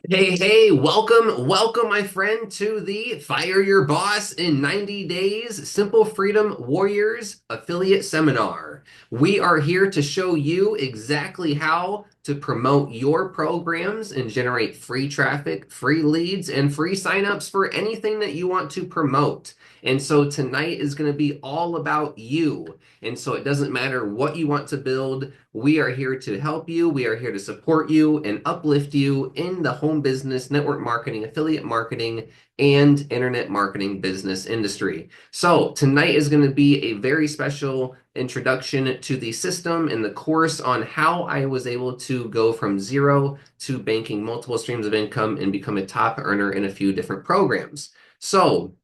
Hey, welcome, my friend, to the Fire Your Boss in 90 Days Simple Freedom Warriors Affiliate Seminar. We are here to show you exactly how to promote your programs and generate free traffic, free leads, and free signups for anything that you want to promote. And so tonight is going to be all about you. And so it doesn't matter what you want to build. We are here to help you. We are here to support you and uplift you in the home business, network marketing, affiliate marketing, and internet marketing business industry. So, tonight is going to be a very special introduction to the system and the course on how I was able to go from zero to banking multiple streams of income and become a top earner in a few different programs. So,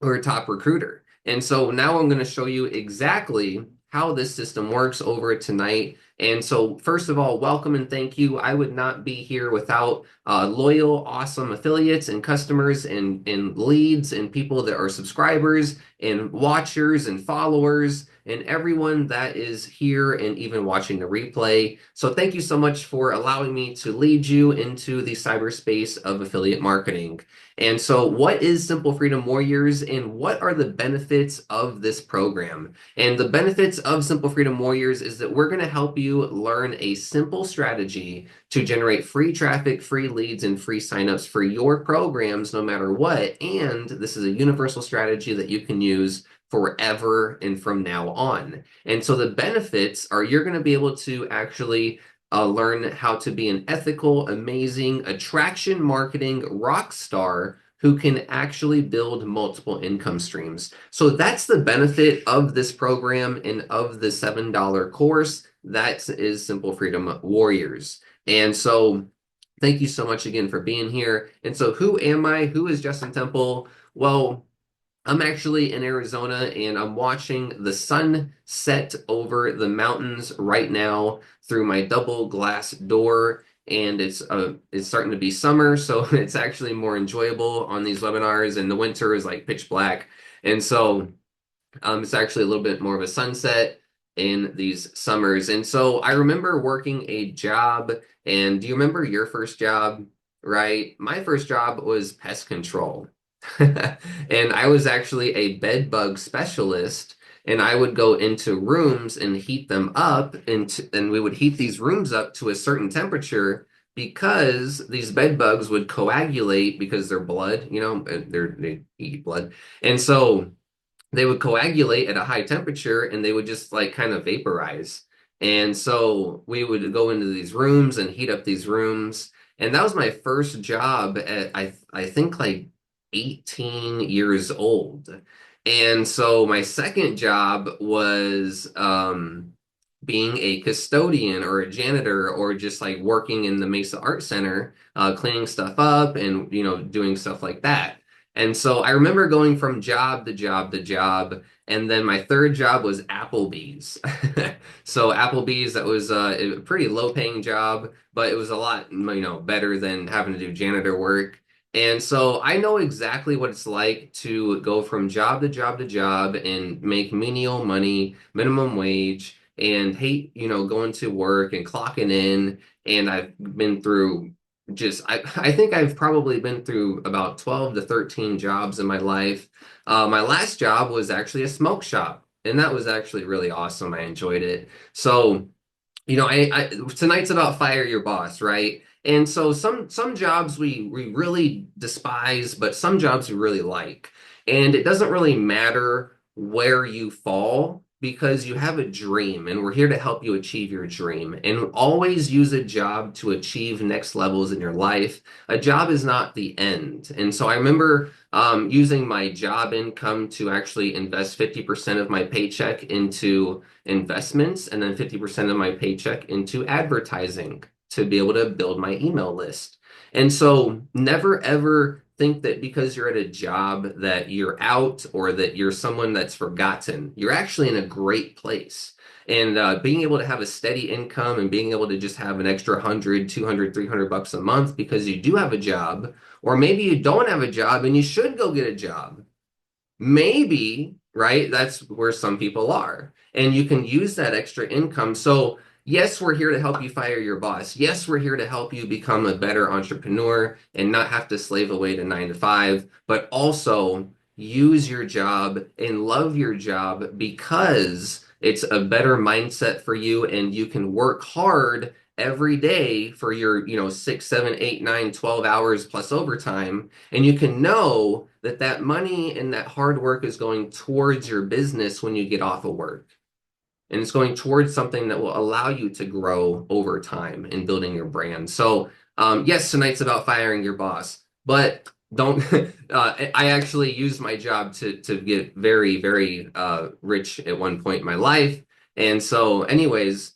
or a top recruiter. And so now I'm going to show you exactly how this system works over tonight. And so, first of all, welcome and thank you. I would not be here without loyal, awesome affiliates and customers and leads and people that are subscribers and watchers and followers and everyone that is here and even watching the replay. So, thank you so much for allowing me to lead you into the cyberspace of affiliate marketing. And so, what is Simple Freedom Warriors and what are the benefits of this program? And the benefits of Simple Freedom Warriors is that we're going to help you learn a simple strategy to generate free traffic, free leads, and free signups for your programs no matter what. And this is a universal strategy that you can use forever and from now on. And so the benefits are you're going to be able to actually learn how to be an ethical, amazing attraction marketing rock star who can actually build multiple income streams. So that's the benefit of this program and of the $7 course. That is Simple Freedom Warriors. And so thank you so much again for being here. And so who am I? Who is Justin Temple? Well, I'm actually in Arizona and I'm watching the sun set over the mountains right now through my double glass door. And it's starting to be summer, so it's actually more enjoyable on these webinars. And the winter is like pitch black, and so it's actually a little bit more of a sunset in these summers. And so I remember working a job. And do you remember your first job? Right? My first job was pest control. And I was actually a bed bug specialist, and I would go into rooms and heat them up, and we would heat these rooms up to a certain temperature because these bed bugs would coagulate because they're blood, they eat blood. And so they would coagulate at a high temperature and they would just like kind of vaporize. And so we would go into these rooms and heat up these rooms. And that was my first job at I think like 18 years old. And so my second job was being a custodian or a janitor or just like working in the Mesa Art Center, cleaning stuff up and doing stuff like that. And so I remember going from job to job to job. And then my third job was Applebee's. So Applebee's, that was a pretty low paying job, but it was a lot, better than having to do janitor work. And so I know exactly what it's like to go from job to job to job and make menial money, minimum wage, and hate, going to work and clocking in. And I've been through I think I've probably been through about 12 to 13 jobs in my life. My last job was actually a smoke shop, and that was actually really awesome. I enjoyed it. So, tonight's about fire your boss, right? And so some jobs we really despise, but some jobs we really like. And it doesn't really matter where you fall because you have a dream and we're here to help you achieve your dream. And always use a job to achieve next levels in your life. A job is not the end. And so I remember using my job income to actually invest 50% of my paycheck into investments and then 50% of my paycheck into advertising to be able to build my email list. And so never ever think that because you're at a job that you're out or that you're someone that's forgotten. You're actually in a great place. And being able to have a steady income and being able to just have an extra 100, 200, 300 bucks a month because you do have a job, or maybe you don't have a job and you should go get a job. Maybe, right? That's where some people are. And you can use that extra income. So, Yes, we're here to help you fire your boss. Yes, we're here to help you become a better entrepreneur and not have to slave away to 9 to 5, but also use your job and love your job because it's a better mindset for you and you can work hard every day for your, 6, 7, 8, 9, 12 hours plus overtime. And you can know that that money and that hard work is going towards your business when you get off of work. And it's going towards something that will allow you to grow over time in building your brand. So, yes, tonight's about firing your boss, but don't. I actually used my job to get very, very rich at one point in my life. And so, anyways,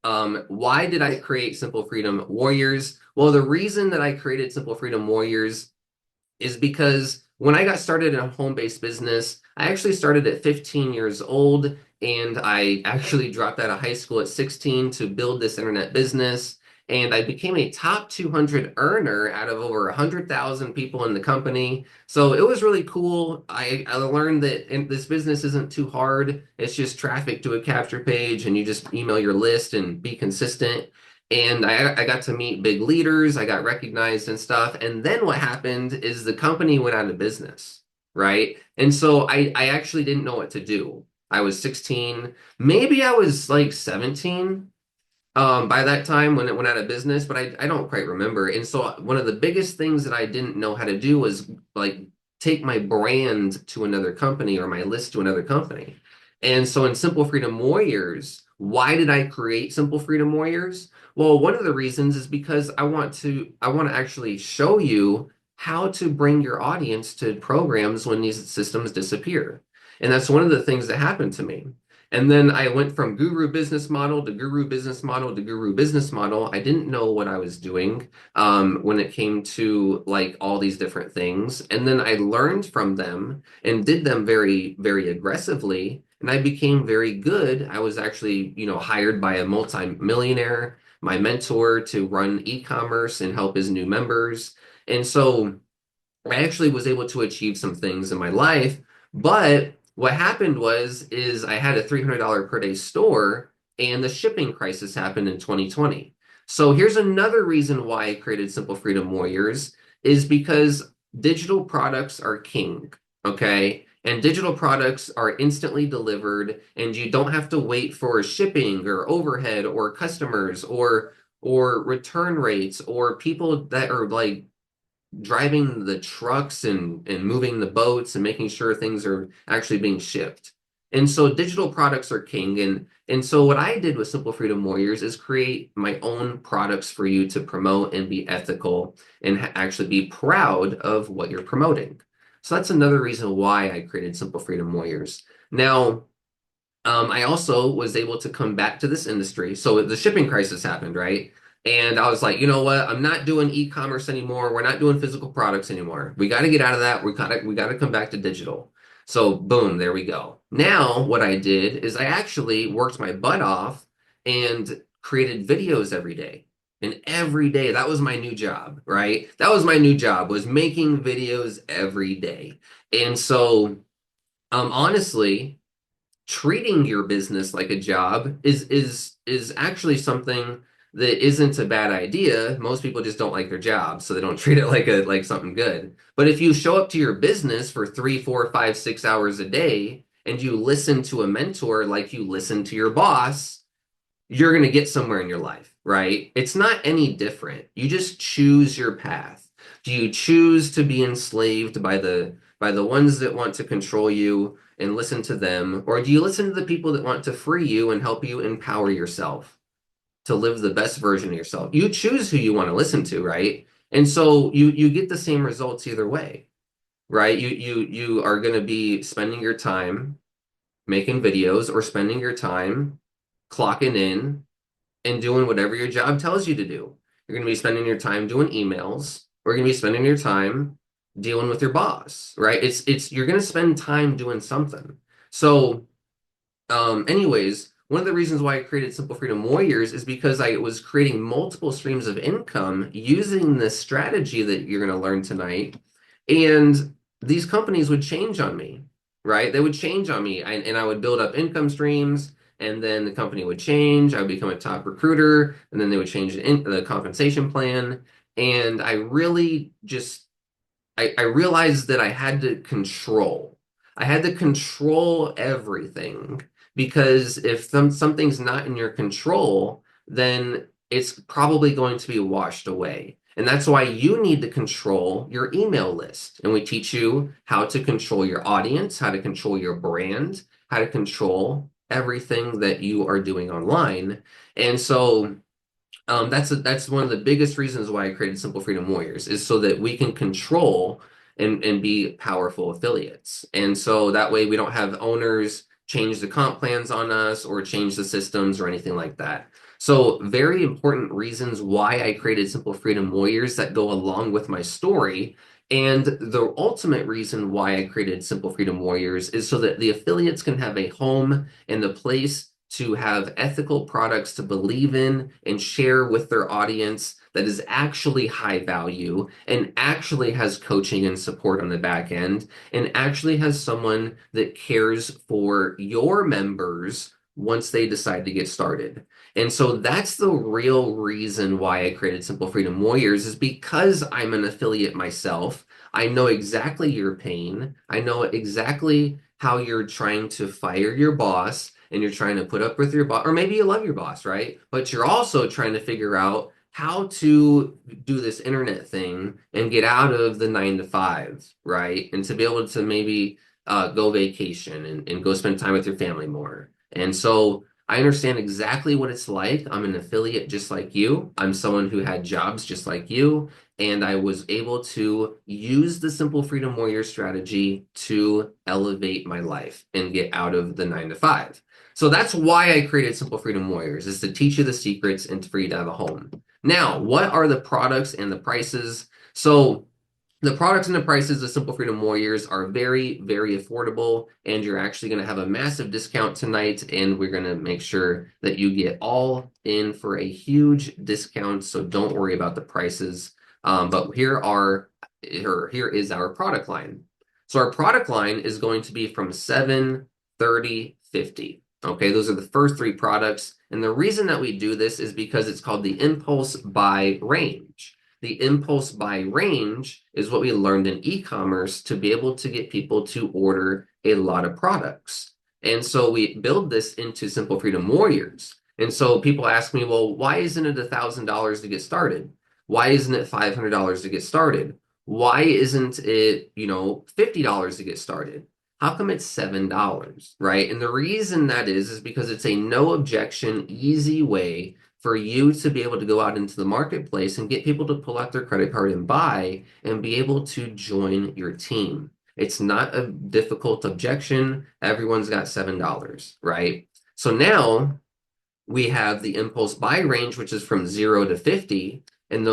why did I create Simple Freedom Warriors? Well, the reason that I created Simple Freedom Warriors is because when I got started in a home-based business, I actually started at 15 years old, and I actually dropped out of high school at 16 to build this internet business. And I became a top 200 earner out of over 100,000 people in the company. So it was really cool. I learned that this business isn't too hard. It's just traffic to a capture page, and you just email your list and be consistent. And I got to meet big leaders, I got recognized and stuff. And then what happened is the company went out of business, right? And so I actually didn't know what to do. I was 16, maybe I was like 17 by that time when it went out of business, but I don't quite remember. And so one of the biggest things that I didn't know how to do was like take my brand to another company or my list to another company. And so in Simple Freedom Warriors, why did I create Simple Freedom Warriors? Well, one of the reasons is because I want to actually show you how to bring your audience to programs when these systems disappear. And that's one of the things that happened to me. And then I went from guru business model to guru business model to guru business model. I didn't know what I was doing when it came to like all these different things. And then I learned from them and did them very, very aggressively. And I became very good. I was actually, hired by a multi-millionaire, my mentor, to run e-commerce and help his new members. And so I actually was able to achieve some things in my life, but what happened is I had a $300 per day store and the shipping crisis happened in 2020. So here's another reason why I created Simple Freedom Warriors is because digital products are king, okay? And digital products are instantly delivered and you don't have to wait for shipping or overhead or customers or return rates or people that are like driving the trucks and moving the boats and making sure things are actually being shipped. And so digital products are king. And so what I did with Simple Freedom Warriors is create my own products for you to promote and be ethical and actually be proud of what you're promoting. So that's another reason why I created Simple Freedom Warriors. Now, I also was able to come back to this industry. So the shipping crisis happened, right? And I was like, you know what? I'm not doing e-commerce anymore. We're not doing physical products anymore. We got to get out of that. We got to come back to digital. So boom, there we go. Now what I did is I actually worked my butt off and created videos every day. And every day, that was my new job, right? That was my new job, was making videos every day. And so, honestly, treating your business like a job is actually something that isn't a bad idea. Most people just don't like their job, so they don't treat it like something good. But if you show up to your business for 3, 4, 5, 6 hours a day and you listen to a mentor like you listen to your boss, you're going to get somewhere in your life, right? It's not any different. You just choose your path. Do you choose to be enslaved by the ones that want to control you and listen to them, or do you listen to the people that want to free you and help you empower yourself to live the best version of yourself? You choose who you want to listen to, right? And so you get the same results either way, right? You are going to be spending your time making videos or spending your time clocking in and doing whatever your job tells you to do. You're going to be spending your time doing emails, or you're going to be spending your time dealing with your boss, right? It's you're going to spend time doing something. So, anyways, one of the reasons why I created Simple Freedom Warriors is because I was creating multiple streams of income using this strategy that you're going to learn tonight. And these companies would change on me, right? They would change on me, and I would build up income streams and then the company would change. I would become a top recruiter, and then they would change the compensation plan. And I realized that I had to control. I had to control everything because if something's not in your control, then it's probably going to be washed away. And that's why you need to control your email list. And we teach you how to control your audience, how to control your brand, how to control everything that you are doing online. And so that's one of the biggest reasons why I created Simple Freedom Warriors is so that we can control and be powerful affiliates. And so that way we don't have owners change the comp plans on us or change the systems or anything like that. So very important reasons why I created Simple Freedom Warriors that go along with my story. And the ultimate reason why I created Simple Freedom Warriors is so that the affiliates can have a home and a place to have ethical products to believe in and share with their audience that is actually high value and actually has coaching and support on the back end and actually has someone that cares for your members once they decide to get started. And so that's the real reason why I created Simple Freedom Warriors is because I'm an affiliate myself. I know exactly your pain. I know exactly how you're trying to fire your boss and you're trying to put up with your boss, or maybe you love your boss, right? But you're also trying to figure out how to do this internet thing and get out of the 9 to 5, right? And to be able to maybe go vacation and go spend time with your family more. And so I understand exactly what it's like. I'm an affiliate just like you. I'm someone who had jobs just like you. And I was able to use the Simple Freedom Warrior strategy to elevate my life and get out of the 9 to 5. So that's why I created Simple Freedom Warriors, is to teach you the secrets and for you to have a home. Now, what are the products and the prices? So the products and the prices of Simple Freedom Warriors are very, very affordable, and you're actually going to have a massive discount tonight, and we're going to make sure that you get all in for a huge discount, so don't worry about the prices. But here is our product line. So our product line is going to be from 7, 30, 50. Okay, those are the first 3 products. And the reason that we do this is because it's called the impulse buy range. The impulse buy range is what we learned in e-commerce to be able to get people to order a lot of products. And so we build this into Simple Freedom Warriors. And so people ask me, well, why isn't it $1,000 to get started? Why isn't it $500 to get started? Why isn't it, $50 to get started? How come it's $7, right? And the reason that is because it's a no objection, easy way for you to be able to go out into the marketplace and get people to pull out their credit card and buy and be able to join your team. It's not a difficult objection. Everyone's got $7, right? So now we have the impulse buy range, which is from 0 to 50, and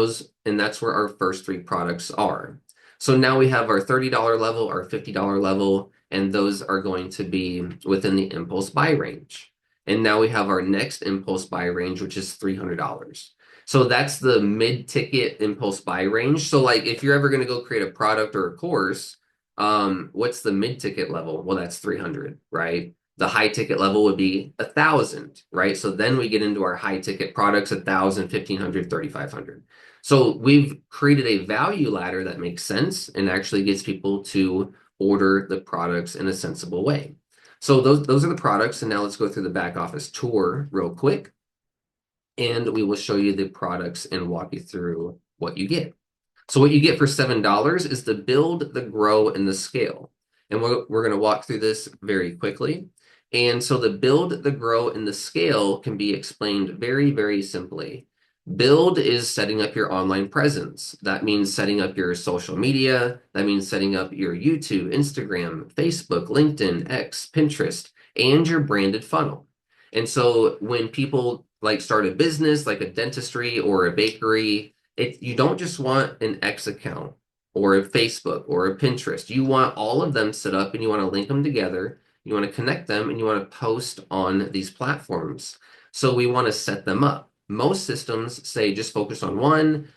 that's where our first 3 products are. So now we have our $30 level, our $50 level, and those are going to be within the impulse buy range. And now we have our next impulse buy range, which is $300. So that's the mid-ticket impulse buy range. So like if you're ever going to go create a product or a course, what's the mid-ticket level? Well, that's 300, right? The high ticket level would be 1,000, right? So then we get into our high ticket products, 1,000, 1,500, 3,500. So we've created a value ladder that makes sense and actually gets people to order the products in a sensible way. So those are the products. And now let's go through the back office tour real quick. And we will show you the products and walk you through what you get. So what you get for $7 is the build, the grow, and the scale. And we're going to walk through this very quickly. And so the build, the grow, and the scale can be explained very, very simply. Build is setting up your online presence. That means setting up your social media. That means setting up your YouTube, Instagram, Facebook, LinkedIn, X, Pinterest, and your branded funnel. And so when people like start a business, like a dentistry or a bakery, you don't just want an X account or a Facebook or a Pinterest. You want all of them set up and you want to link them together. You want to connect them and you want to post on these platforms. So we want to set them up. Most systems say just focus on one.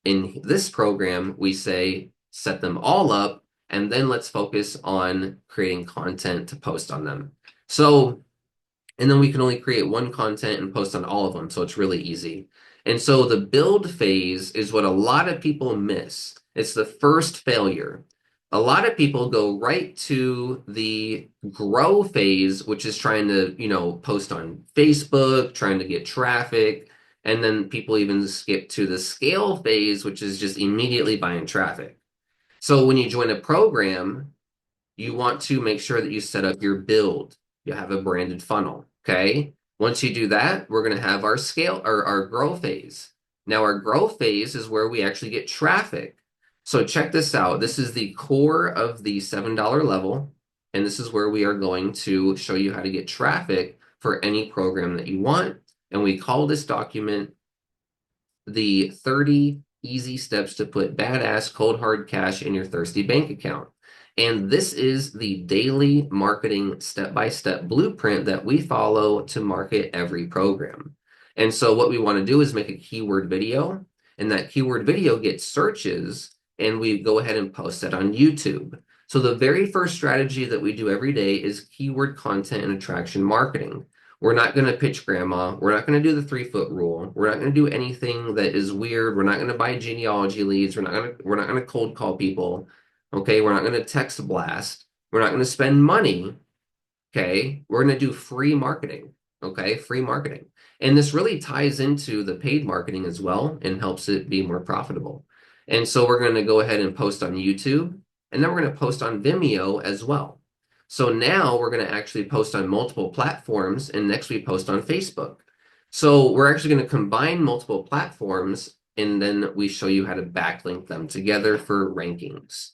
In this program, we say set them all up and then let's focus on creating content to post on them. So And then we can only create one content and post on all of them. So it's really easy. And so the build phase is what a lot of people miss. It's the first failure. A lot of people go right to the grow phase, which is trying to, post on Facebook, trying to get traffic. And then people even skip to the scale phase, which is just immediately buying traffic. So when you join a program, you want to make sure that you set up your build. You have a branded funnel. Okay. Once you do that, we're going to have our scale or our grow phase. Now, our grow phase is where we actually get traffic. So check this out. This is the core of the $7 level. And this is where we are going to show you how to get traffic for any program that you want. And we call this document the 30 easy steps to put badass cold hard cash in your thirsty bank account. And this is the daily marketing step-by-step blueprint that we follow to market every program. And so what we want to do is make a keyword video, and that keyword video gets searches, and we go ahead and post it on YouTube. So the very first strategy that we do every day is keyword content and attraction marketing. We're not going to pitch grandma. We're not going to do the 3-foot rule. We're not going to do anything that is weird. We're not going to buy genealogy leads. We're not going to cold call people. Okay, we're not going to text blast. We're not going to spend money. Okay, we're going to do free marketing. Okay, free marketing. And this really ties into the paid marketing as well and helps it be more profitable. And so we're going to go ahead and post on YouTube, and then we're going to post on Vimeo as well. So now we're going to actually post on multiple platforms, and next we post on Facebook. So we're actually going to combine multiple platforms, and then we show you how to backlink them together for rankings.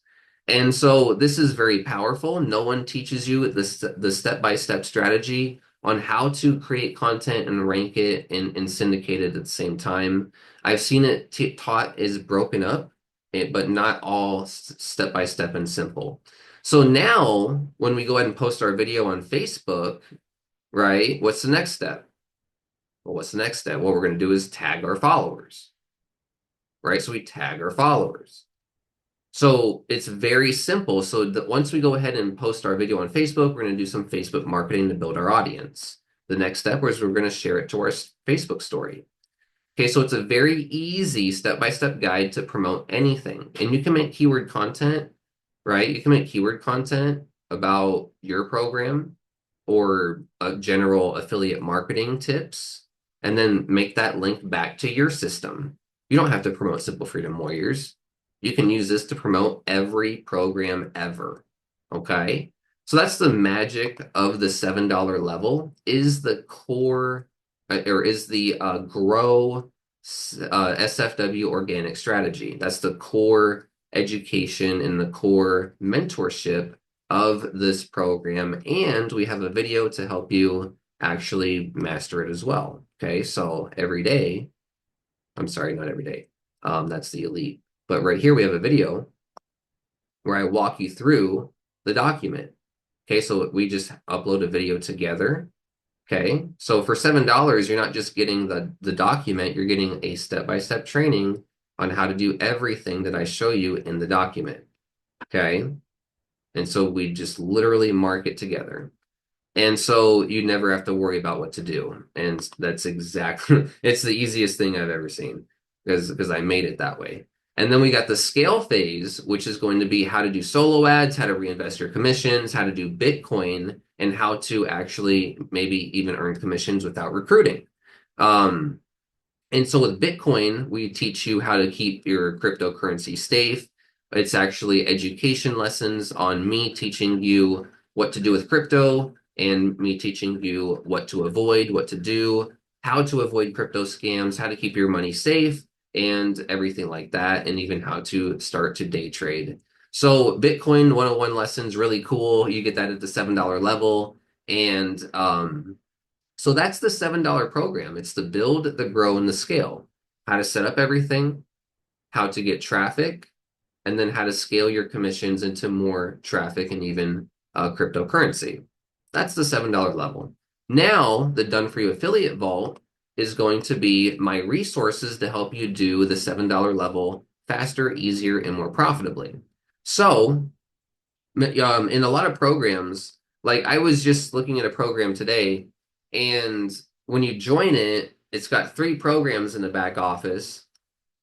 And so this is very powerful. No one teaches you the step-by-step strategy on how to create content and rank it and syndicate it at the same time. I've seen it taught as broken up, but not all step-by-step and simple. So now when we go ahead and post our video on Facebook, right, what's the next step? Well, what's the next step? What we're going to do is tag our followers, right? So we tag our followers. So it's very simple. So once we go ahead and post our video on Facebook, we're going to do some Facebook marketing to build our audience. The next step is we're going to share it to our Facebook story. Okay, so it's a very easy step-by-step guide to promote anything. And you can make keyword content, right? You can make keyword content about your program or general affiliate marketing tips, and then make that link back to your system. You don't have to promote Simple Freedom Warriors. You can use this to promote every program ever. Okay? So that's the magic of the $7 level is the core or is the grow SFW organic strategy. That's the core education and the core mentorship of this program. And we have a video to help you actually master it as well. Okay, so every day, I'm sorry, not every day. That's the elite. But right here we have a video where I walk you through the document. Okay, so we just upload a video together. Okay, so for $7, you're not just getting the document, you're getting a step-by-step training on how to do everything that I show you in the document. Okay, and so we just literally mark it together. And so you never have to worry about what to do. And that's exactly, it's the easiest thing I've ever seen because I made it that way. And then we got the scale phase, which is going to be how to do solo ads, how to reinvest your commissions, how to do Bitcoin, and how to actually maybe even earn commissions without recruiting. And so with Bitcoin, we teach you how to keep your cryptocurrency safe. It's actually education lessons on me teaching you what to do with crypto and me teaching you what to avoid, what to do, how to avoid crypto scams, how to keep your money safe, and everything like that, and even how to start to day trade. So Bitcoin 101 lessons, really cool. You get that at the $7 level. And so that's the $7 program. It's the build, the grow, and the scale. How to set up everything, how to get traffic, and then how to scale your commissions into more traffic and even cryptocurrency. That's the $7 level. Now, the Done For You Affiliate Vault is going to be my resources to help you do the $7 level faster, easier, and more profitably. So, in a lot of programs, like I was just looking at a program today, And when you join it, it's got three programs in the back office,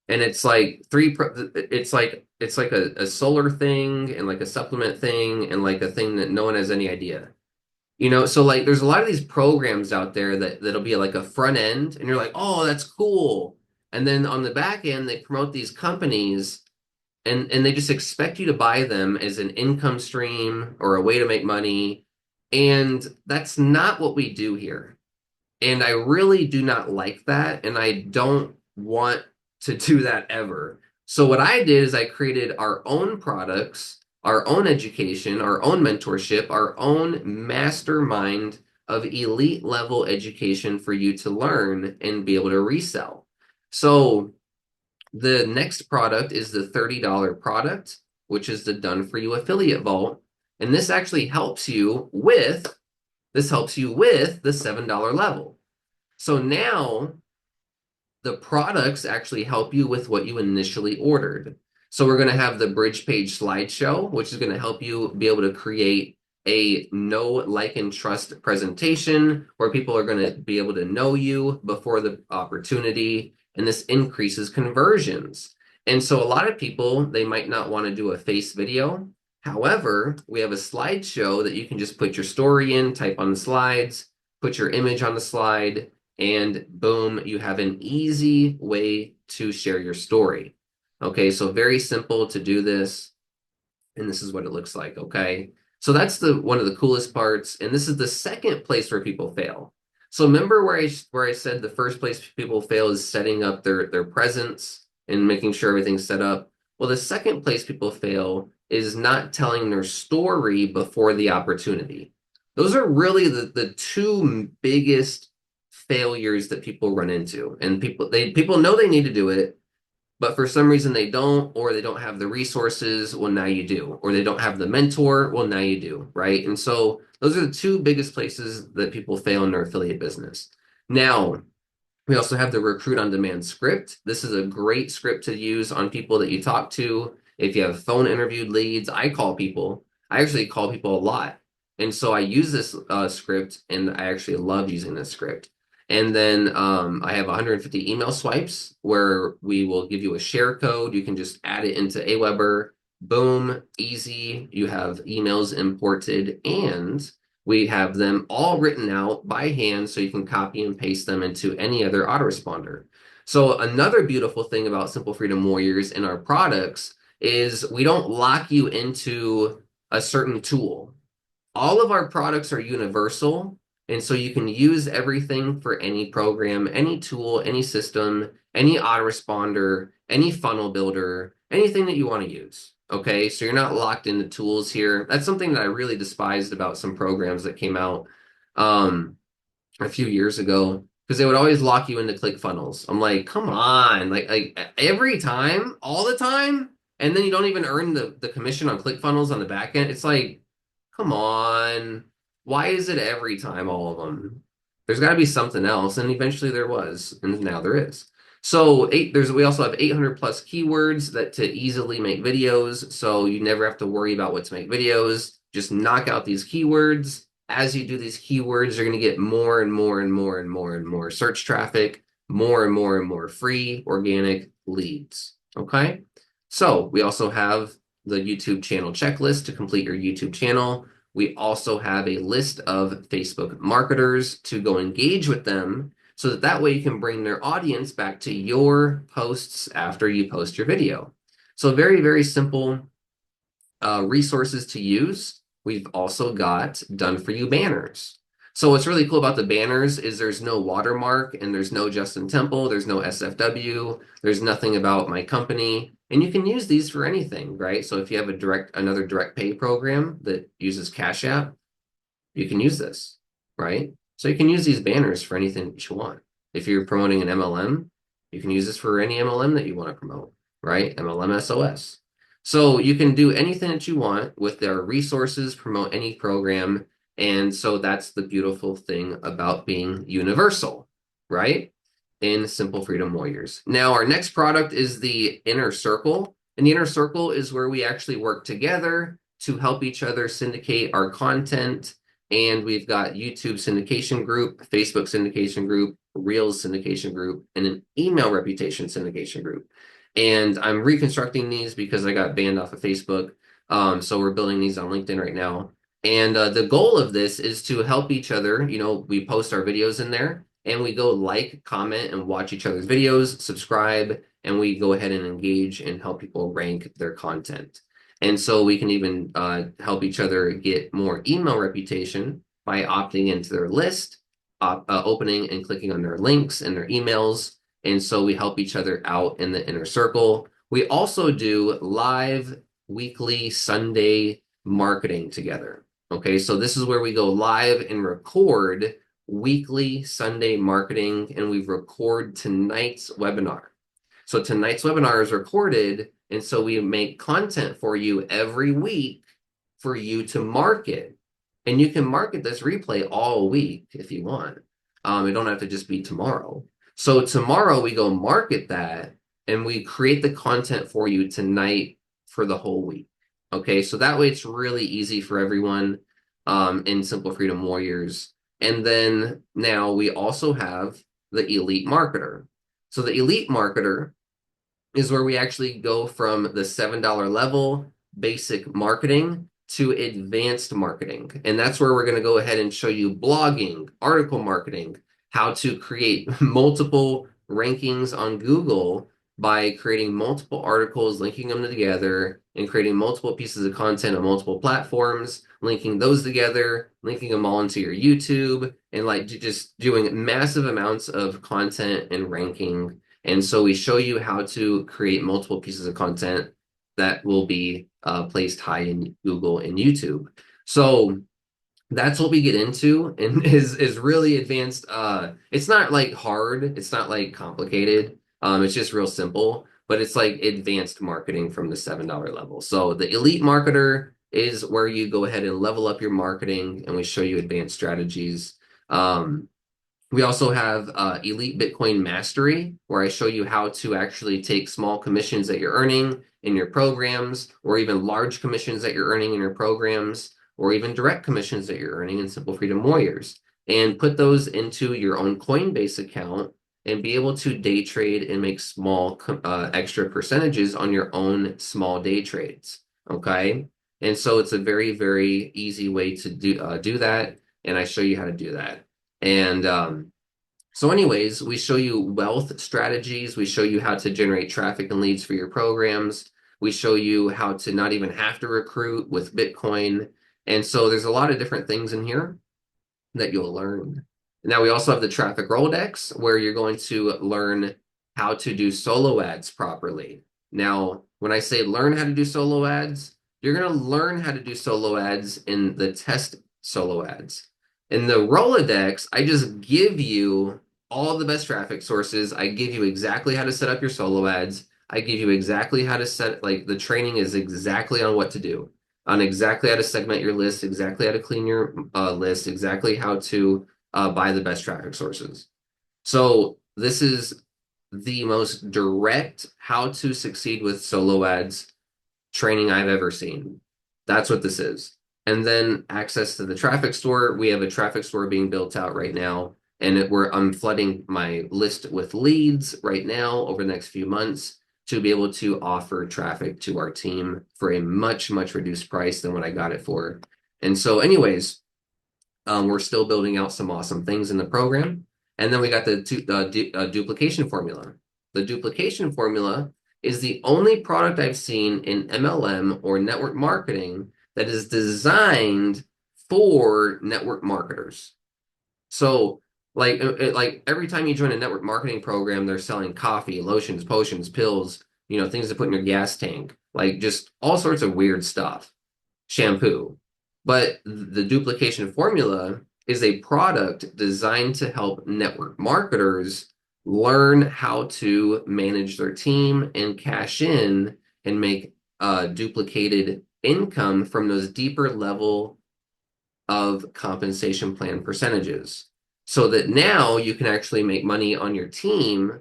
and it's like it's like a solar thing and like a supplement thing and like a thing that no one has any idea. So like there's a lot of these programs out there that'll be like a front end and you're like, "Oh, that's cool." And then on the back end they promote these companies and they just expect you to buy them as an income stream or a way to make money. And that's not what we do here. And I really do not like that. And I don't want to do that ever. So what I did is I created our own products, our own education, our own mentorship, our own mastermind of elite level education for you to learn and be able to resell. So the next product is the $30 product, which is the Done For You Affiliate Vault. And this helps you with the $7 level. So now the products actually help you with what you initially ordered. So we're going to have the bridge page slideshow, which is going to help you be able to create a know, like, and trust presentation where people are going to be able to know you before the opportunity, and this increases conversions. And so a lot of people, they might not want to do a face video. However, we have a slideshow that you can just put your story in, type on the slides, put your image on the slide, and boom, you have an easy way to share your story. Okay, so very simple to do this, and this is what it looks like, okay? So that's the one of the coolest parts, and this is the second place where people fail. So remember where I said the first place people fail is setting up their presence and making sure everything's set up. Well, the second place people fail is not telling their story before the opportunity. Those are really the two biggest failures that people run into. And people know they need to do it, but for some reason they don't, or they don't have the resources. Well, now you do. Or they don't have the mentor. Well, now you do, right? And so those are the two biggest places that people fail in their affiliate business. Now, we also have the Recruit on Demand script. This is a great script to use on people that you talk to. If you have phone interviewed leads, I call people. I actually call people a lot. And so I use this script, and I actually love using this script. And then I have 150 email swipes where we will give you a share code. You can just add it into Aweber. Boom, easy. You have emails imported, and we have them all written out by hand so you can copy and paste them into any other autoresponder. So another beautiful thing about Simple Freedom Warriors and our products is we don't lock you into a certain tool. All of our products are universal, and so you can use everything for any program, any tool, any system, any autoresponder, any funnel builder, anything that you want to use. Okay, so you're not locked into tools here. That's something that I really despised about some programs that came out um, a few years ago because they would always lock you into ClickFunnels. I'm like, come on, like every time, all the time, and then you don't even earn the commission on ClickFunnels on the back end. It's like, come on. Why is it every time all of them? There's got to be something else, and eventually there was, and now there is. So we also have 800 plus keywords that to easily make videos, so you never have to worry about what to make videos. Just knock out these keywords. As you do these keywords, you're going to get more and more and more and more and more search traffic, more and more and more free organic leads. Okay? So we also have the YouTube channel checklist to complete your YouTube channel. We also have a list of Facebook marketers to go engage with them so that way you can bring their audience back to your posts after you post your video. So very, very simple resources to use. We've also got Done For You banners. So what's really cool about the banners is there's no watermark and there's no Justin Temple, there's no SFW, there's nothing about my company. And you can use these for anything, right? So if you have another direct pay program that uses Cash App, you can use this, right? So you can use these banners for anything that you want. If you're promoting an MLM, you can use this for any MLM that you want to promote, right? MLM SOS. So you can do anything that you want with their resources, promote any program. And so that's the beautiful thing about being universal, right? In Simple Freedom Warriors. Now, our next product is the Inner Circle. And the Inner Circle is where we actually work together to help each other syndicate our content and we've got YouTube syndication group, Facebook syndication group, Reels syndication group, and an email reputation syndication group. And I'm reconstructing these because I got banned off of Facebook. So we're building these on LinkedIn right now. And the goal of this is to help each other. You know, we post our videos in there and we go like, comment, and watch each other's videos, subscribe, and we go ahead and engage and help people rank their content. And so we can even help each other get more email reputation by opting into their list, opening and clicking on their links and their emails. And so we help each other out in the inner circle. We also do live weekly Sunday marketing together. Okay, so this is where we go live and record weekly Sunday marketing, and we record tonight's webinar. So tonight's webinar is recorded, and so we make content for you every week for you to market. And you can market this replay all week if you want. It don't have to just be tomorrow. So tomorrow we go market that, and we create the content for you tonight for the whole week. Okay, so that way it's really easy for everyone in Simple Freedom Warriors. And then now we also have the Elite Marketer. So the Elite Marketer is where we actually go from the $7 level basic marketing to advanced marketing. And that's where we're going to go ahead and show you blogging, article marketing, how to create multiple rankings on Google by creating multiple articles, linking them together, and creating multiple pieces of content on multiple platforms, linking those together, linking them all into your YouTube, and like just doing massive amounts of content and ranking. And so we show you how to create multiple pieces of content that will be placed high in Google and YouTube. So that's what we get into, and is really advanced. It's not like hard, it's not like complicated. It's just real simple, but it's like advanced marketing from the $7 level. So the Elite Marketer is where you go ahead and level up your marketing, and we show you advanced strategies. We also have Elite Bitcoin Mastery, where I show you how to actually take small commissions that you're earning in your programs, or even large commissions that you're earning in your programs, or even direct commissions that you're earning in Simple Freedom Warriors, and put those into your own Coinbase account and be able to day trade and make small extra percentages on your own small day trades. Okay. And so it's a very, very easy way to do that. And I show you how to do that. And so anyways, we show you wealth strategies. We show you how to generate traffic and leads for your programs. We show you how to not even have to recruit with Bitcoin. And so there's a lot of different things in here that you'll learn. Now we also have the traffic Rolodex, where you're going to learn how to do solo ads properly. Now, when I say learn how to do solo ads, you're going to learn how to do solo ads in the test solo ads. In the Rolodex, I just give you all the best traffic sources. I give you exactly how to set up your solo ads. I give you exactly how to set, like the training is exactly on what to do, on exactly how to segment your list, exactly how to clean your list, exactly how to buy the best traffic sources. So this is the most direct how to succeed with solo ads training I've ever seen. That's what this is. And then access to the traffic store. We have a traffic store being built out right now, and I'm flooding my list with leads right now over the next few months to be able to offer traffic to our team for a much, much reduced price than what I got it for. And so anyways, we're still building out some awesome things in the program. And then we got the duplication formula. The duplication formula is the only product I've seen in MLM or network marketing that is designed for network marketers. So like every time you join a network marketing program, they're selling coffee, lotions, potions, pills, things to put in your gas tank, like just all sorts of weird stuff, shampoo. But the duplication formula is a product designed to help network marketers learn how to manage their team and cash in and make duplicated income from those deeper level of compensation plan percentages, so that now you can actually make money on your team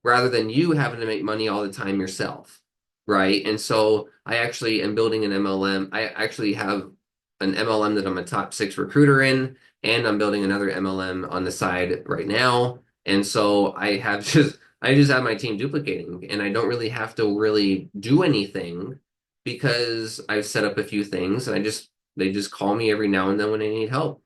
rather than you having to make money all the time yourself, right? And so I actually am building an MLM. I actually have an MLM that I'm a top six recruiter in, and I'm building another MLM on the side right now. And so I just have my team duplicating, and I don't really have to really do anything because I've set up a few things, and I just they just call me every now and then when they need help,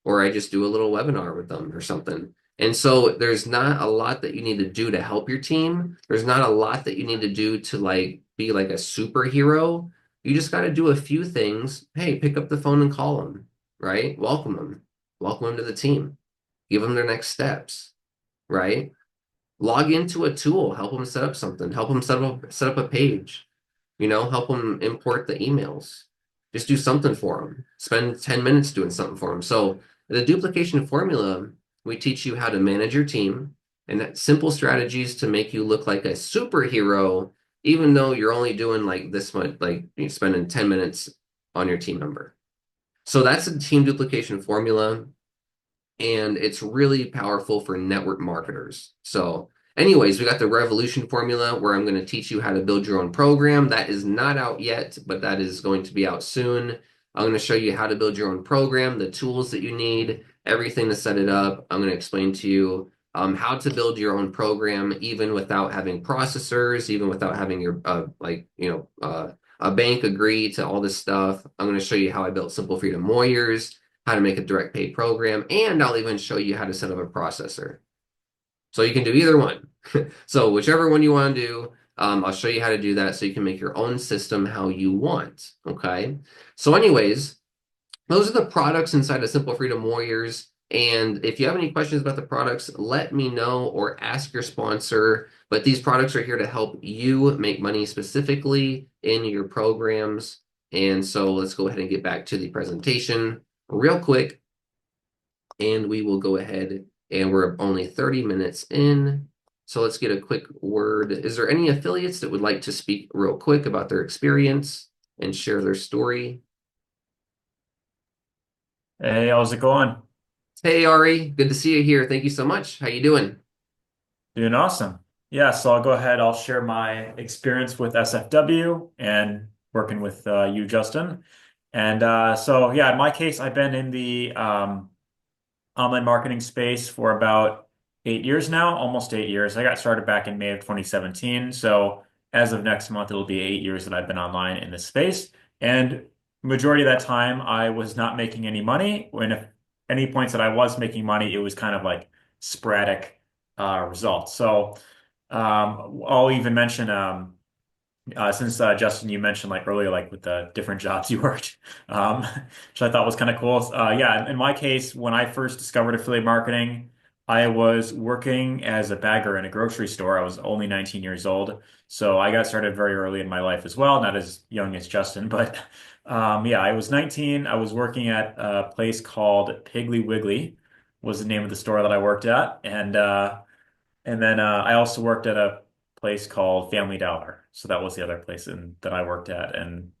or I just do a little webinar with them or something. And so there's not a lot that you need to do to help your team. There's not a lot that you need to do to like be like a superhero. You just got to do a few things. Hey, pick up the phone and call them, right? Welcome them. Welcome them to the team. Give them their next steps, right? Log into a tool, help them set up something, help them set up a page, help them import the emails. Just do something for them. Spend 10 minutes doing something for them. So the duplication formula, we teach you how to manage your team and that simple strategies to make you look like a superhero, even though you're only doing like this much, like you're spending 10 minutes on your team member. So that's a team duplication formula, and it's really powerful for network marketers. So, anyways, we got the revolution formula where I'm going to teach you how to build your own program. That is not out yet, but that is going to be out soon. I'm going to show you how to build your own program, the tools that you need, everything to set it up. I'm going to explain to you how to build your own program, even without having processors, even without having your a bank agree to all this stuff. I'm going to show you how I built Simple Freedom Warriors, how to make a direct pay program, and I'll even show you how to set up a processor. So you can do either one. So whichever one you want to do, I'll show you how to do that so you can make your own system how you want. Okay. So anyways, those are the products inside of Simple Freedom Warriors. And if you have any questions about the products, let me know or ask your sponsor. But these products are here to help you make money specifically in your programs. And so let's go ahead and get back to the presentation real quick, and we will go ahead, and we're only 30 minutes in. So let's get a quick word. Is there any affiliates that would like to speak real quick about their experience and share their story? Hey, how's it going? Hey, Ari, good to see you here. Thank you so much. How you doing? Doing awesome. Yeah, so I'll go ahead. I'll share my experience with SFW and working with you, Justin. And yeah, in my case, I've been in the online marketing space for about 8 years now, almost 8 years. I got started back in May of 2017. So as of next month, it'll be 8 years that I've been online in this space. And majority of that time, I was not making any money. When if any points that I was making money, it was kind of like sporadic results. So I'll even mention since Justin, you mentioned like earlier, like with the different jobs you worked, which I thought was kind of cool. Yeah, in my case, when I first discovered affiliate marketing, I was working as a bagger in a grocery store. I was only 19 years old, so I got started very early in my life as well. Not as young as Justin, but yeah, I was 19. I was working at a place called Piggly Wiggly, was the name of the store that I worked at, and then I also worked at a place called Family Dollar. So that was the other place that I worked at, and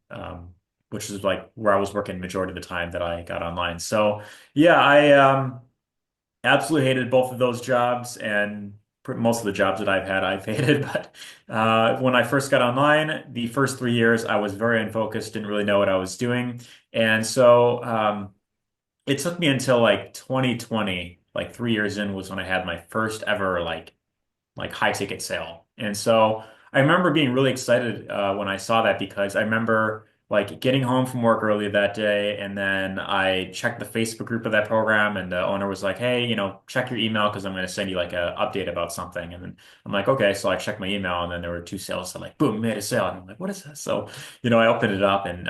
which is like where I was working majority of the time that I got online. So yeah, I absolutely hated both of those jobs, and most of the jobs that I've had, I've hated. But when I first got online, the first 3 years, I was very unfocused, didn't really know what I was doing, and so it took me until like 2020, like 3 years in, was when I had my first ever like high ticket sale. And so I remember being really excited when I saw that because I remember like getting home from work early that day, and then I checked the Facebook group of that program, and the owner was like, "Hey, check your email because I'm going to send you like a update about something." And then I'm like, "Okay." So I checked my email, and then there were two sales. So like, boom, made a sale. And I'm like, "What is this?" So I opened it up, and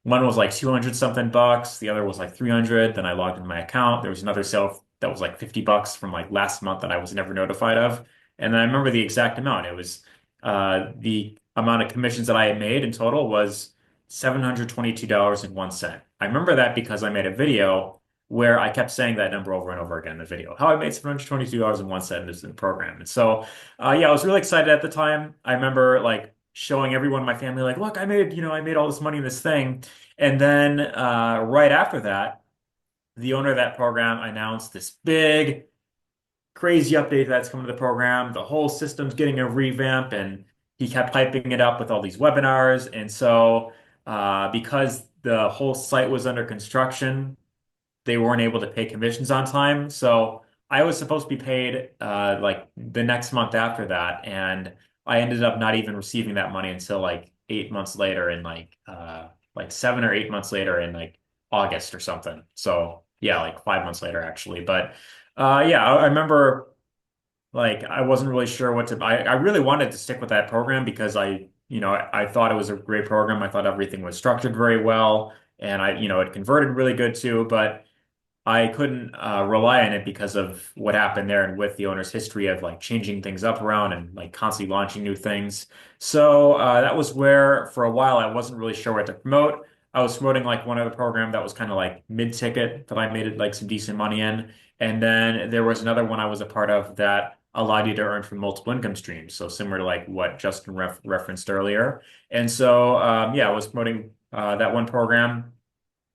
one was like 200 something bucks, the other was like 300. Then I logged into my account. There was another sale that was like 50 bucks from like last month that I was never notified of. And then I remember the exact amount. It was the amount of commissions that I had made in total was $722.01. I remember that because I made a video where I kept saying that number over and over again in the video. How I made $722.01 in this program. And so yeah, I was really excited at the time. I remember like showing everyone in my family, like, look, I made all this money in this thing. And then right after that, the owner of that program announced this big crazy update that's coming to the program. The whole system's getting a revamp, and he kept hyping it up with all these webinars. And so, because the whole site was under construction, they weren't able to pay commissions on time. So I was supposed to be paid like the next month after that, and I ended up not even receiving that money until like 8 months later, in like 7 or 8 months later in like August or something. So yeah, like 5 months later actually. But yeah, I remember like I wasn't really sure what to. I really wanted to stick with that program because I thought it was a great program. I thought everything was structured very well, and it converted really good too. But I couldn't rely on it because of what happened there and with the owner's history of like changing things up around and like constantly launching new things. So that was where for a while I wasn't really sure what to promote. I was promoting like one other program that was kind of like mid-ticket that I made it like some decent money in. And then there was another one I was a part of that allowed you to earn from multiple income streams. So similar to like what Justin referenced earlier. And so yeah, I was promoting that one program.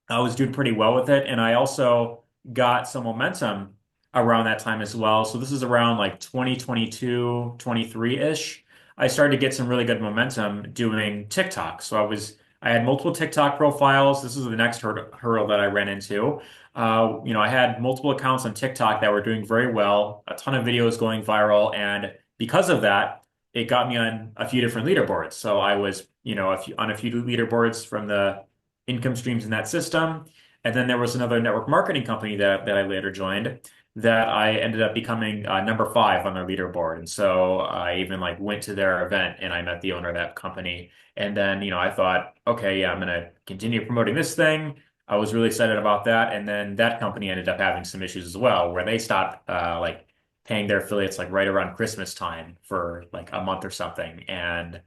I was doing pretty well with it. And I also got some momentum around that time as well. So this is around like 2022, 23-ish. I started to get some really good momentum doing TikTok. So I had multiple TikTok profiles. This is the next hurdle that I ran into. I had multiple accounts on TikTok that were doing very well, a ton of videos going viral. And because of that, it got me on a few different leaderboards. So I was, on a few leaderboards from the income streams in that system. And then there was another network marketing company that I later joined that I ended up becoming number 5 on their leaderboard. And so I even like went to their event and I met the owner of that company. And then, I thought, okay, yeah, I'm going to continue promoting this thing. I was really excited about that. And then that company ended up having some issues as well, where they stopped like paying their affiliates like right around Christmas time for like a month or something. And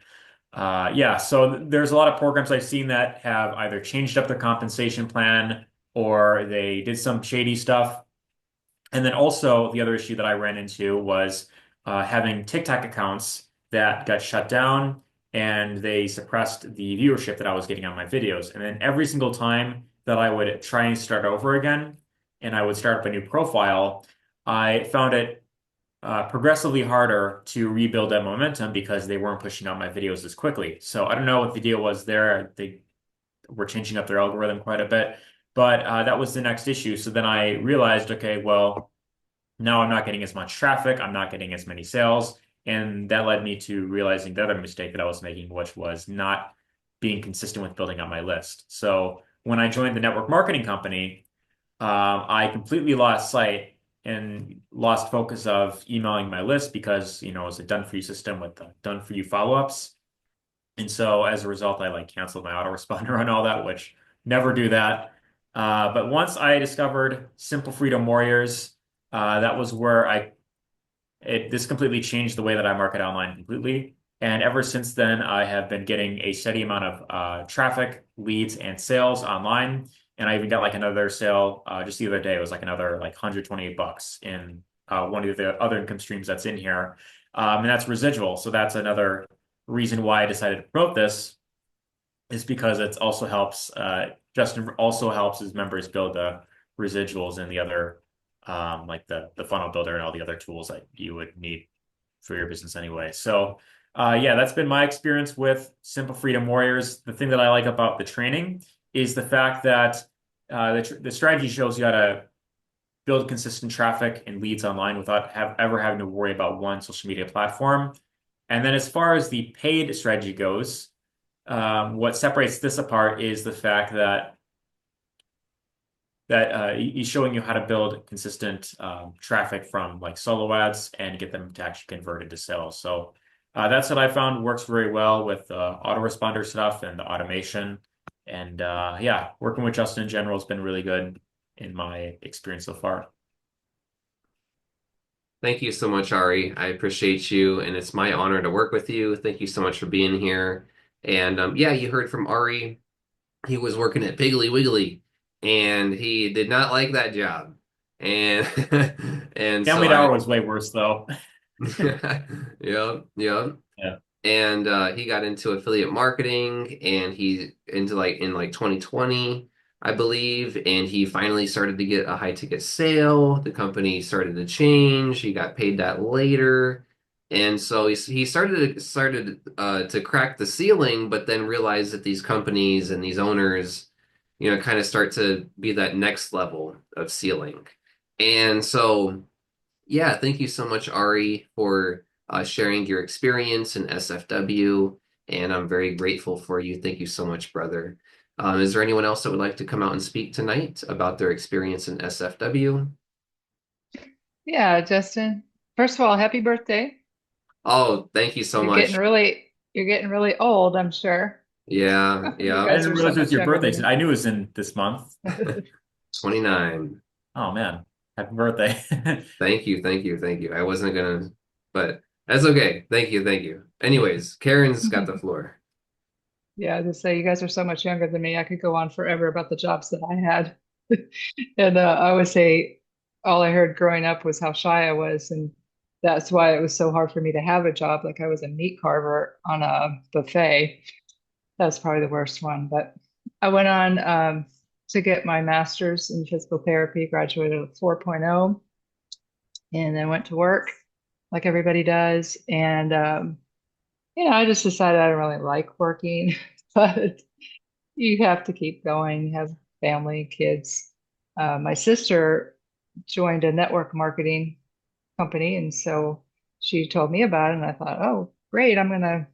yeah, so there's a lot of programs I've seen that have either changed up their compensation plan or they did some shady stuff. And then also the other issue that I ran into was having TikTok accounts that got shut down and they suppressed the viewership that I was getting on my videos. And then every single time that I would try and start over again and I would start up a new profile, I found it progressively harder to rebuild that momentum because they weren't pushing out my videos as quickly. So I don't know what the deal was there. They were changing up their algorithm quite a bit, but that was the next issue. So then I realized, okay, well, now I'm not getting as much traffic, I'm not getting as many sales, and that led me to realizing the other mistake that I was making, which was not being consistent with building out my list. So when I joined the network marketing company, I completely lost sight and lost focus of emailing my list because, it was a done for you system with the done for you follow-ups. And so as a result, I like canceled my autoresponder and all that, which never do that. But once I discovered Simple Freedom Warriors, that was where this completely changed the way that I market online completely. And ever since then, I have been getting a steady amount of traffic, leads, and sales online. And I even got like another sale just the other day. It was like another like $128 in one of the other income streams that's in here. And that's residual. So that's another reason why I decided to promote this is because it also helps Justin also helps his members build the residuals and the other like the funnel builder and all the other tools that you would need for your business anyway. So yeah, that's been my experience with Simple Freedom Warriors. The thing that I like about the training is the fact that the strategy shows you how to build consistent traffic and leads online without ever having to worry about one social media platform. And then as far as the paid strategy goes, what separates this apart is the fact that he's showing you how to build consistent traffic from like solo ads and get them to actually convert into sales. So that's what I found works very well with autoresponder stuff and the automation. And yeah, working with Justin in general has been really good in my experience so far. Thank you so much, Ari. I appreciate you, and it's my honor to work with you. Thank you so much for being here. And yeah, you heard from Ari. He was working at Piggly Wiggly, and he did not like that job. And and so Family I, Dollar was way worse though. yep, yep. Yeah. And he got into affiliate marketing, and he into like in like 2020, I believe, and he finally started to get a high ticket sale. The company started to change. He got paid that later, and so he started to crack the ceiling, but then realized that these companies and these owners kind of start to be that next level of sealing. And so, yeah, thank you so much, Ari, for sharing your experience in SFW. And I'm very grateful for you. Thank you so much, brother. Is there anyone else that would like to come out and speak tonight about their experience in SFW? Yeah, Justin. First of all, happy birthday. Oh, thank you so much. You're getting really old, I'm sure. Yeah, You yeah, I guys didn't are so realize it was much your younger birthday. than I knew it was in this month. me. 29. Oh man, happy birthday. Thank you, thank you, thank you. I wasn't gonna, but that's okay. Thank you, thank you. Anyways, Karen's got the floor. Yeah, to say you guys are so much younger than me. I could go on forever about the jobs that I had. And I would say all I heard growing up was how shy I was, and that's why it was so hard for me to have a job. Like I was a meat carver on a buffet. That's probably the worst one. But I went on to get my master's in physical therapy, graduated with 4.0, and then went to work like everybody does. And, I just decided I don't really like working, but you have to keep going. You have family, kids. My sister joined a network marketing company, and so she told me about it, and I thought, oh, great, I'm going to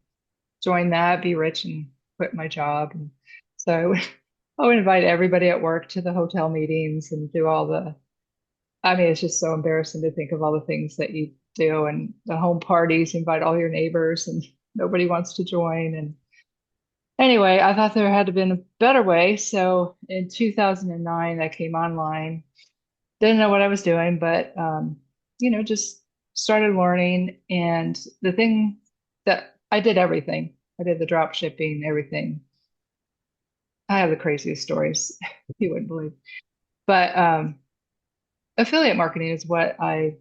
join that, be rich, and quit my job. And so I would invite everybody at work to the hotel meetings and do all the, I mean, it's just so embarrassing to think of all the things that you do and the home parties, invite all your neighbors, and nobody wants to join. And anyway, I thought there had to been a better way. So in 2009, I came online. Didn't know what I was doing, but just started learning. And the thing that I did everything, I did the drop shipping, everything. I have the craziest stories you wouldn't believe. But affiliate marketing is what I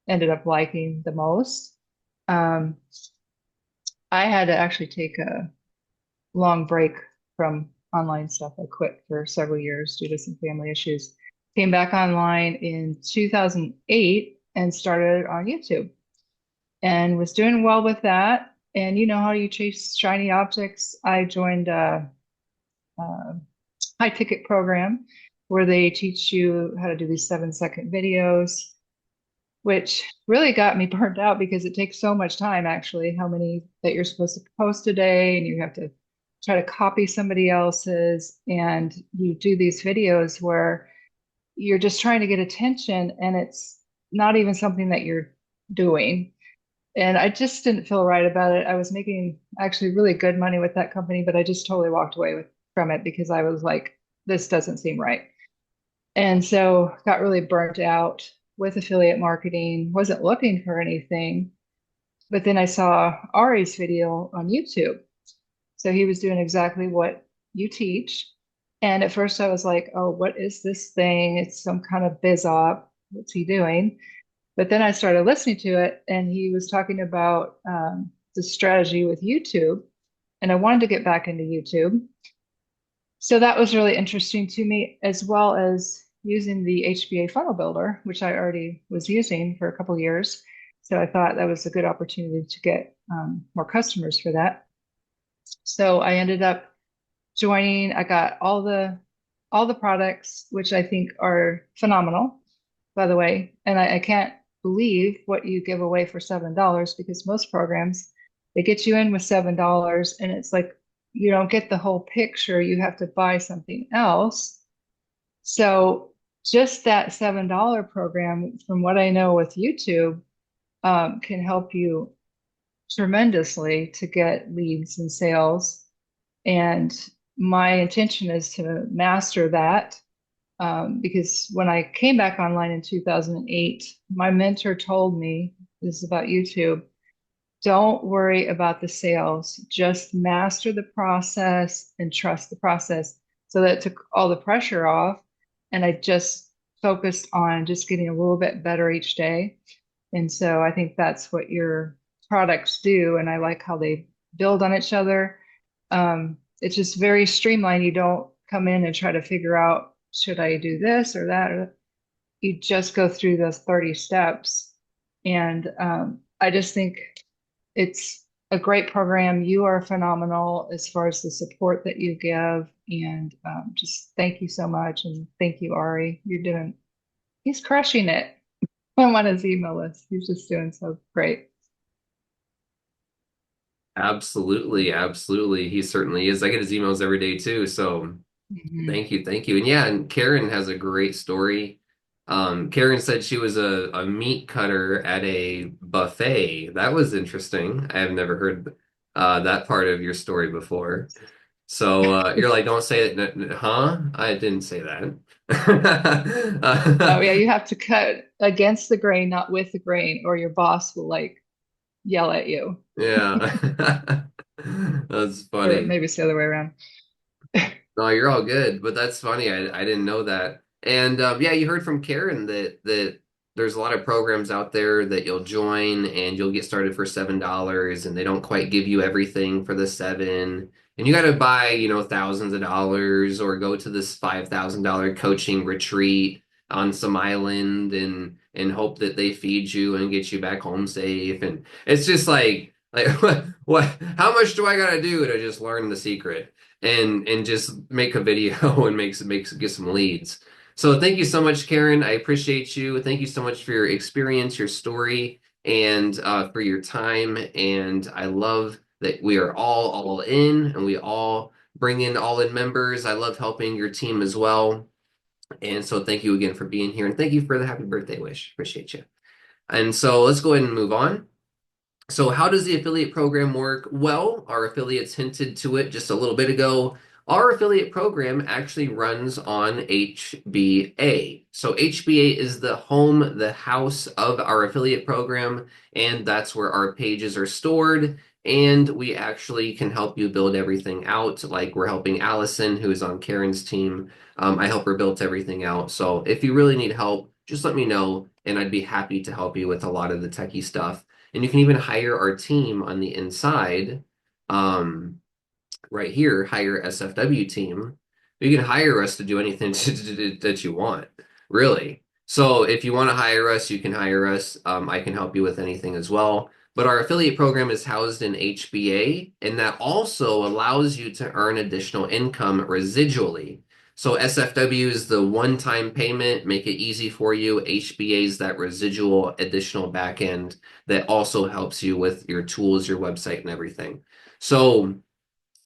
ended up liking the most. Um, I had to actually take a long break from online stuff. I quit for several years due to some family issues. Came back online in 2008 and started on YouTube and was doing well with that. And you know how you chase shiny objects? I joined a high ticket program where they teach you how to do these 7-second videos, which really got me burned out because it takes so much time, actually, how many that you're supposed to post a day, and you have to try to copy somebody else's. And you do these videos where you're just trying to get attention, and it's not even something that you're doing. And I just didn't feel right about it. I was making actually really good money with that company, but I just totally walked away from it because I was like, this doesn't seem right. And so got really burnt out with affiliate marketing, wasn't looking for anything. But then I saw Ari's video on YouTube. So he was doing exactly what you teach. And at first I was like, oh, what is this thing? It's some kind of biz op. What's he doing? But then I started listening to it, and he was talking about the strategy with YouTube. And I wanted to get back into YouTube. So that was really interesting to me, as well as using the HBA funnel builder, which I already was using for a couple of years. So I thought that was a good opportunity to get more customers for that. So I ended up joining. I got all the products, which I think are phenomenal, by the way. And I can't believe what you give away for $7 because most programs they get you in with $7, and it's like you don't get the whole picture. You have to buy something else. So just that $7 program, from what I know with YouTube, can help you tremendously to get leads and sales. And my intention is to master that because when I came back online in 2008, my mentor told me, this is about YouTube, don't worry about the sales, just master the process and trust the process. So that took all the pressure off. And I just focused on just getting a little bit better each day. And so I think that's what your products do. And I like how they build on each other. It's just very streamlined. You don't come in and try to figure out, should I do this or that? You just go through those 30 steps. And I just think it's a great program. You are phenomenal as far as the support that you give. And just thank you so much. And thank you, Ari. He's crushing it. I'm on his email list. He's just doing so great. Absolutely, absolutely. He certainly is. I get his emails every day too. So Mhm. thank you, thank you. And yeah, and Karen has a great story. Karen said she was a meat cutter at a buffet. That was interesting. I have never heard that part of your story before. So you're like, don't say it, huh? I didn't say that. Oh, yeah, you have to cut against the grain, not with the grain, or your boss will like yell at you. Yeah, that's Or funny. maybe it's the other way around. No, you're all good, but that's funny. I didn't know that. And yeah, you heard from Karen that there's a lot of programs out there that you'll join and you'll get started for $7 and they don't quite give you everything for the seven. And you got to buy, thousands of dollars or go to this $5,000 coaching retreat on some island and hope that they feed you and get you back home safe. And it's just like what how much do I got to do to just learn the secret? And just make a video and makes get some leads. So thank you so much, Karen. I appreciate you. Thank you so much for your experience, your story, and for your time. And I love that we are all in and we all bring in all in members. I love helping your team as well. And so thank you again for being here and thank you for the happy birthday wish. Appreciate you. And so let's go ahead and move on. So how does the affiliate program work? Well, our affiliates hinted to it just a little bit ago. Our affiliate program actually runs on HBA. So HBA is the home, the house of our affiliate program, and that's where our pages are stored. And we actually can help you build everything out. Like we're helping Allison, who is on Karen's team. I help her build everything out. So if you really need help, just let me know, and I'd be happy to help you with a lot of the techie stuff. And you can even hire our team on the inside, um, right here, hire SFW team. You can hire us to do anything that you want, really. So if you want to hire us, you can hire us. I can help you with anything as well. But our affiliate program is housed in HBA, and that also allows you to earn additional income residually. So SFW is the one-time payment, make it easy for you. HBA is that residual additional back end that also helps you with your tools, your website, and everything. So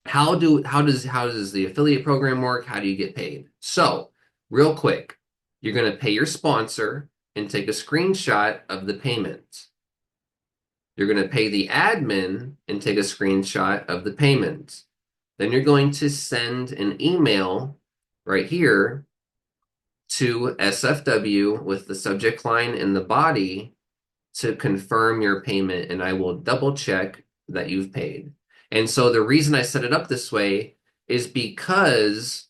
how does the affiliate program work? How do you get paid? So, real quick, you're going to pay your sponsor and take a screenshot of the payment. You're going to pay the admin and take a screenshot of the payment. Then you're going to send an email right here to SFW with the subject line and the body to confirm your payment, and I will double check that you've paid. And so the reason I set it up this way is because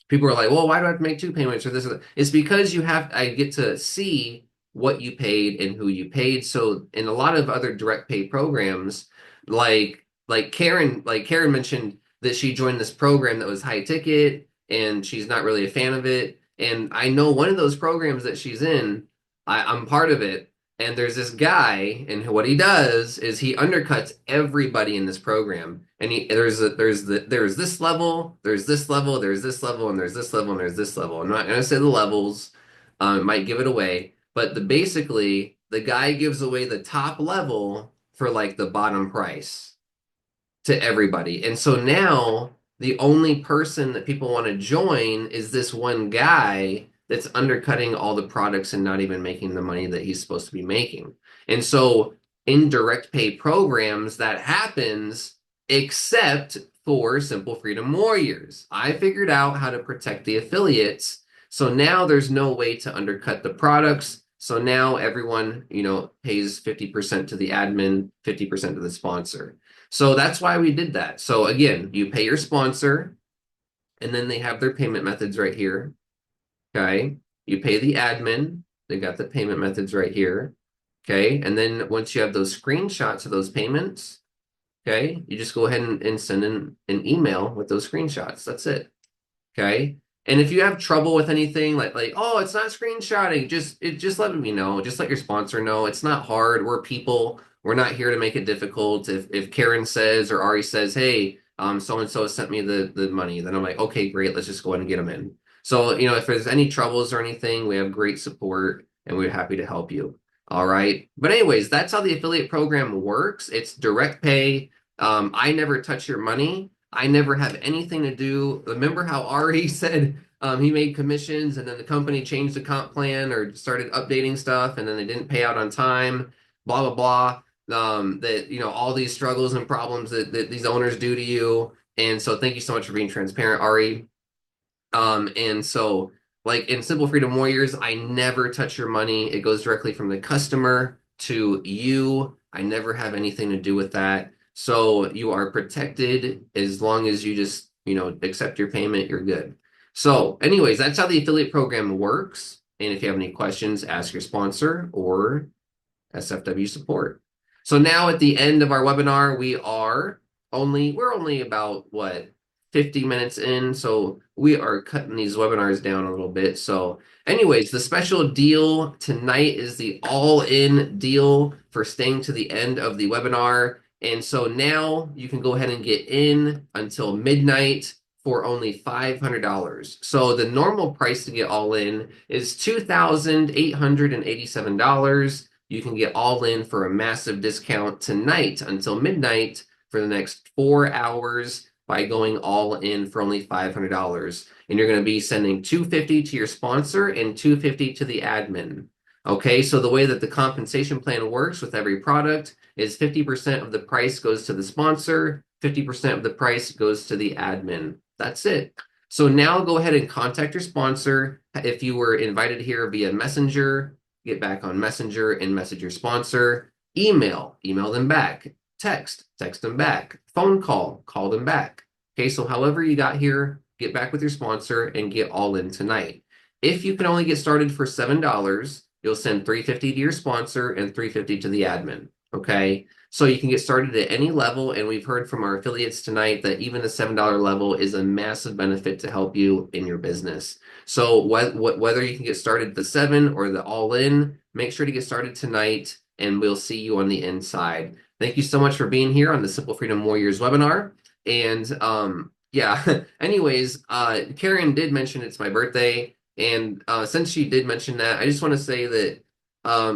people are like, well, why do I have to make two payments or this? Or that? It's because I get to see what you paid and who you paid. So in a lot of other direct pay programs, like Karen mentioned that she joined this program that was high ticket and she's not really a fan of it. And I know one of those programs that she's in, I'm part of it. And there's this guy, and what he does is he undercuts everybody in this program. And there's this level, there's this level, there's this level, and there's this level, and there's this level. I'm not gonna say the levels, it might give it away, but basically the guy gives away the top level for like the bottom price to everybody. And so now the only person that people want to join is this one guy that's undercutting all the products and not even making the money that he's supposed to be making. And so in direct pay programs, that happens except for Simple Freedom Warriors. I figured out how to protect the affiliates. So now there's no way to undercut the products. So now everyone, pays 50% to the admin, 50% to the sponsor. So that's why we did that. So again, you pay your sponsor, and then they have their payment methods right here. Okay. You pay the admin, they got the payment methods right here. Okay. And then once you have those screenshots of those payments, okay, you just go ahead and send in an email with those screenshots. That's it. Okay. And if you have trouble with anything like oh, it's not screenshotting, just let me know. Just let your sponsor know. It's not hard. We're people. We're not here to make it difficult. If Karen says or Ari says, hey, so and so sent me the money, then I'm like, okay, great, let's just go ahead and get them in. So, if there's any troubles or anything, we have great support and we're happy to help you. All right. But anyways, that's how the affiliate program works. It's direct pay. I never touch your money. I never have anything to do. Remember how Ari said he made commissions and then the company changed the comp plan or started updating stuff and then they didn't pay out on time, blah, blah, blah. That, all these struggles and problems that these owners do to you. And so thank you so much for being transparent, Ari. And so, like in Simple Freedom Warriors, I never touch your money. It goes directly from the customer to you. I never have anything to do with that. So you are protected as long as you just, accept your payment, you're good. So, anyways, that's how the affiliate program works. And if you have any questions, ask your sponsor or SFW support. So now at the end of our webinar, we're only about what 50 minutes in, so we are cutting these webinars down a little bit. So anyways, the special deal tonight is the all-in deal for staying to the end of the webinar. And so now you can go ahead and get in until midnight for only $500. So the normal price to get all in is $2,887. You can get all in for a massive discount tonight until midnight for the next 4 hours by going all in for only $500. And you're going to be sending $250 to your sponsor and $250 to the admin. Okay, so the way that the compensation plan works with every product is 50% of the price goes to the sponsor, 50% of the price goes to the admin. That's it. So now go ahead and contact your sponsor. If you were invited here via Messenger, get back on Messenger and message your sponsor. Email them back. Text them back. Phone call them back. Okay, so however you got here, get back with your sponsor and get all in tonight. If you can only get started for $7, you'll send $350 to your sponsor and $350 to the admin. Okay, so you can get started at any level, and we've heard from our affiliates tonight that even the $7 level is a massive benefit to help you in your business. So whether you can get started at the 7 or the all-in, make sure to get started tonight, and we'll see you on the inside. Thank you so much for being here on the Simple Freedom Warriors webinar. And yeah, anyways, Karen did mention it's my birthday. And since she did mention that, I just want to say that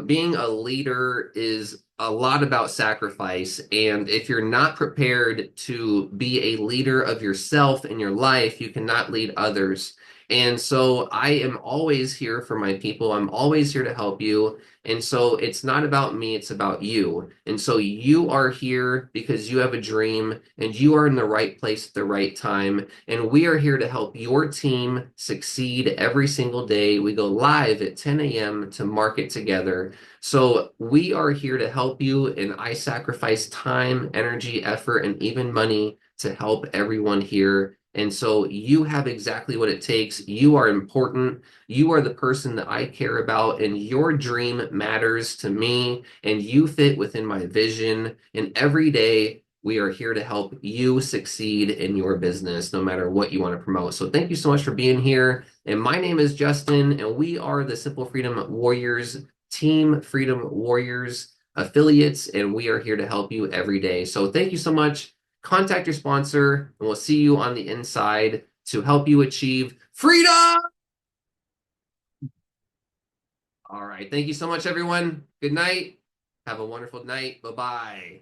being a leader is a lot about sacrifice. And if you're not prepared to be a leader of yourself in your life, you cannot lead others. And so I am always here for my people. I'm always here to help you. And so it's not about me, it's about you. And so you are here because you have a dream and you are in the right place at the right time. And we are here to help your team succeed every single day. We go live at 10 a.m. to market together. So we are here to help you, and I sacrifice time, energy, effort, and even money to help everyone here. And so you have exactly what it takes. You are important. You are the person that I care about, and your dream matters to me, and you fit within my vision. And every day, we are here to help you succeed in your business, no matter what you want to promote. So thank you so much for being here. And my name is Justin, and we are the Simple Freedom Warriors, Team Freedom Warriors affiliates, and we are here to help you every day. So thank you so much. Contact your sponsor, and we'll see you on the inside to help you achieve freedom. All right. Thank you so much, everyone. Good night. Have a wonderful night. Bye-bye.